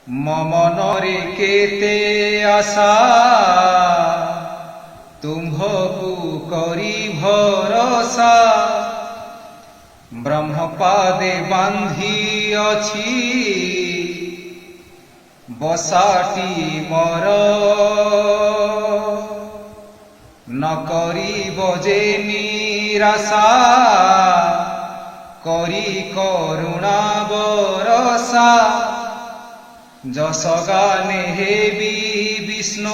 ममनरे केते आशा तुम्भकु करी भरोसा ब्रह्मपादे बांधी अछि बसाटी मोर न करिब जे निराशा करी करुणा बरसा जस गाने हेबी विष्णु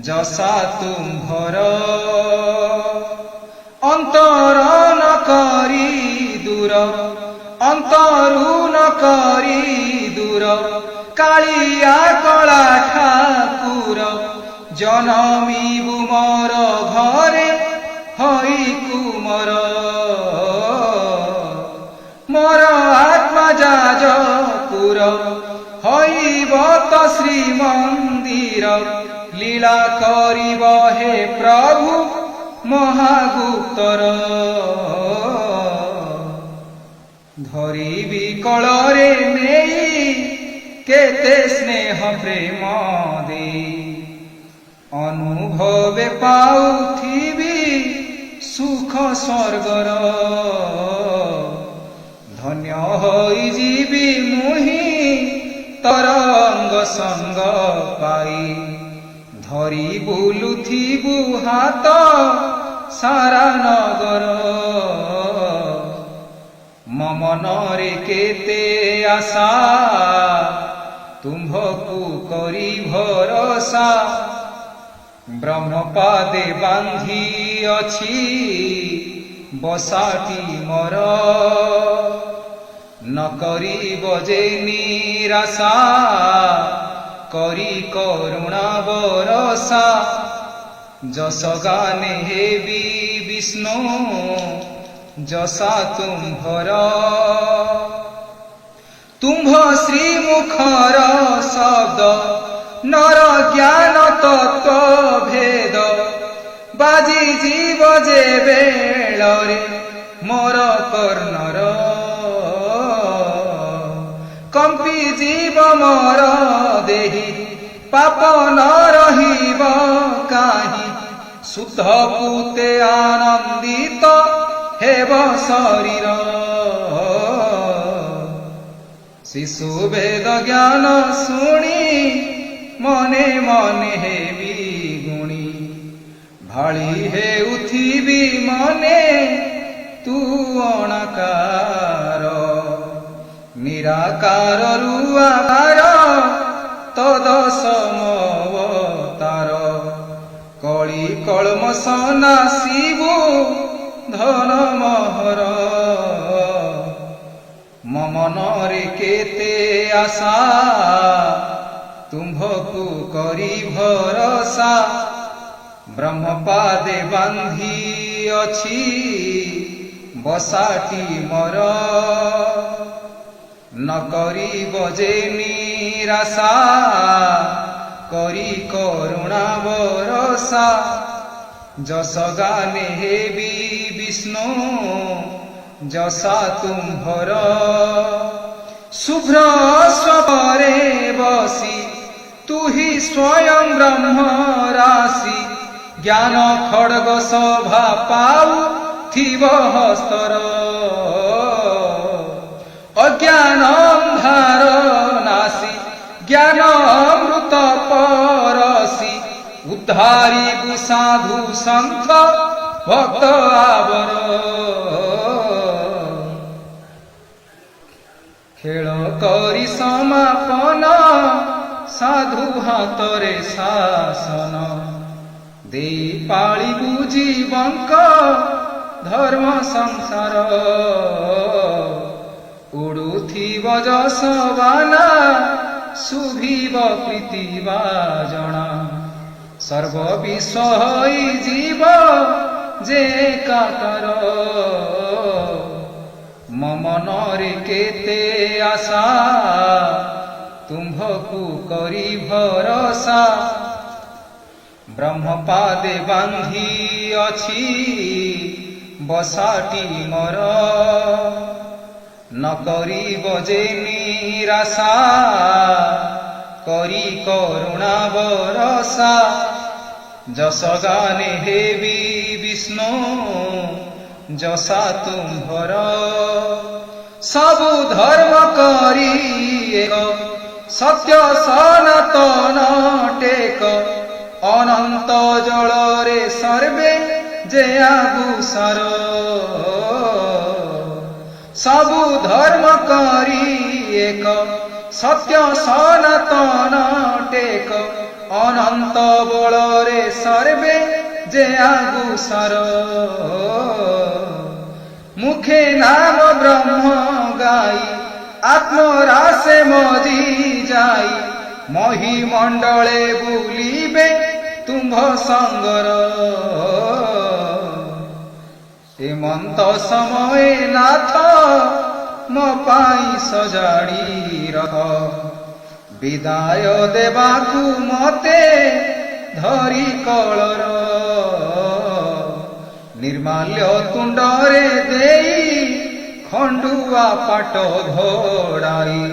जसा तुम्भर अंतर न करी दूर अंतरु न करी दूर कालिया कला ठाकुर जनमीबु मोर घरे हई कुमर मोर आत्मा जाजपुर हईब तो श्रीमंदिर लीला करिब हे प्रभु महागुप्तर धरिबी कलरे नेई केते स्नेह प्रेम दे अनुभवे पाउथिबी सुख स्वर्गर धन्य होई जीवी मुहि तरंग संग पाई धरी बुलुथिबु हाथ सारा नगर ममनरे केते आशा तुम्भकु करी भरोसा ब्रह्मपादे बांधी अछि बसाटी मोर न करिब जे निराशा करी करुणा बरसा जस गाने हेबी विष्णु जसा तुम्भर तुम्भ श्रीमुखर शब्द नर ज्ञान तत्व भेद बाजी जीव जे बेଳରେ मोर कर्णर कंपी जीव मोर देही पाप न रहिब काहि शुद्ध पूते आनंदित हेब शरीर शिशु वेद ज्ञान शुणी मने मने हेबी गुणी भाली हेउथिबी मने तू अणकार निराकार रुआकार तद समवतार कଳି कल्मष नाशिबु धन महर ममनरे केते आशा तुम्भकु करी भरोसा ब्रह्मपादे बांधी अछि बसाटी मोर न करिब जे निराशा करी करुणा बरसा जस गाने हेबी विष्णु जसा तुम्भर शुभ्र स्वपरे बसी तू ही स्वयं ब्रह्म राशि ज्ञान खड्ग शोभा पाऊ थिब हस्तर अज्ञान अंधार नासी ज्ञान अमृत परसी उद्धारी साधु संत भक्त आवर खेल करी समापन साधु हातरे शासन दे पाळिबु जीवंक धर्म संसार उड़ुथिब जसबाना शुभिब प्रीतिबा जना सर्व विश्व हई जीव जे कातर ममनरे केते आशा तुम्भकु करी भरोसा ब्रह्मपादे बांधी अछि बसाटी मोर न करिब जे निराशा करी करुणा बरसा जस गाने हेबी विष्णु जसा तुम्भर सबु धर्म करी एक सत्य सनातन टेक अनंत जल रे सर्वे जे आगुसार सबु धर्म करी एक सत्य सनातन टेक अनंत बल रे सर्वे जे आगुसार मुखे नाम ब्रह्म गाई आत्मरासे मजी जाई मही मंडले बुलिबे तुम्भ संगर हेमंत समय नाथ मो पाई सजाड़ी रख विदाय देवाकू मते धरी कलर निर्माल्य तुंडरे देई खंडुआ पाट घोड़ाई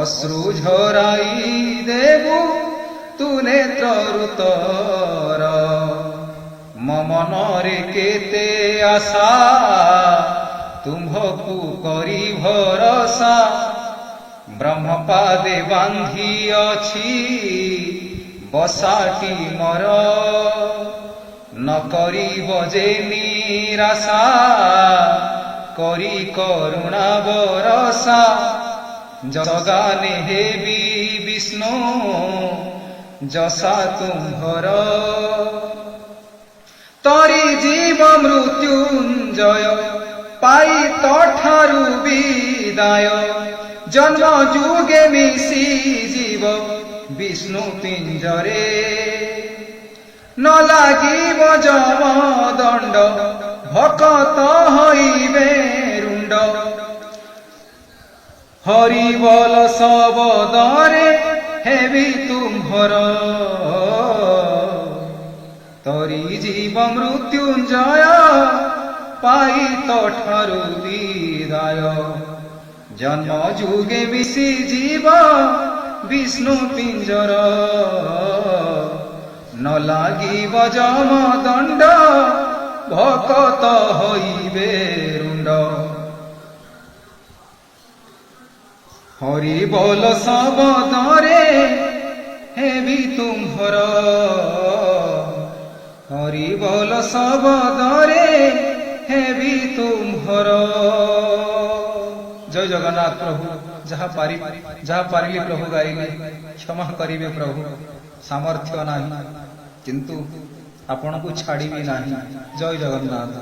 अश्रु झराई देबु तू नेत्र ऋतर ममनरे केते आशा तुम्भकु करी भरसा ब्रह्मपादे बांधी अछि बसाटी मर न करिब जे निराशा करी करुणा बरसा जगाने हेबी विष्णु जसा तुम्भर तरी जीव मृत्युंजय पाई तठारु विदाय जन्म जुगे मिसी जीव विष्णु पिंजरे न लागिब जम दंड भकत हईबे रुंड हरि बोल सबदरे हेबी तुम्भर तरी जीव मृत्युंजय पाई तठारु विदाय जन्म जुगे मिसी जीव विष्णु पिंजर न लागिब जम दंड भकत हईबे रुंड हरि बोल सबदरे हेबी तुम्भर हरि बोल सबदरे हेबी तुम्भर जय जगन्नाथ प्रभु जहाँ पारिली प्रभु गाइले क्षमा करिवे प्रभु सामर्थ्य नाही किंतु आपन को छाड़ीबी नाही जय जगन्नाथ।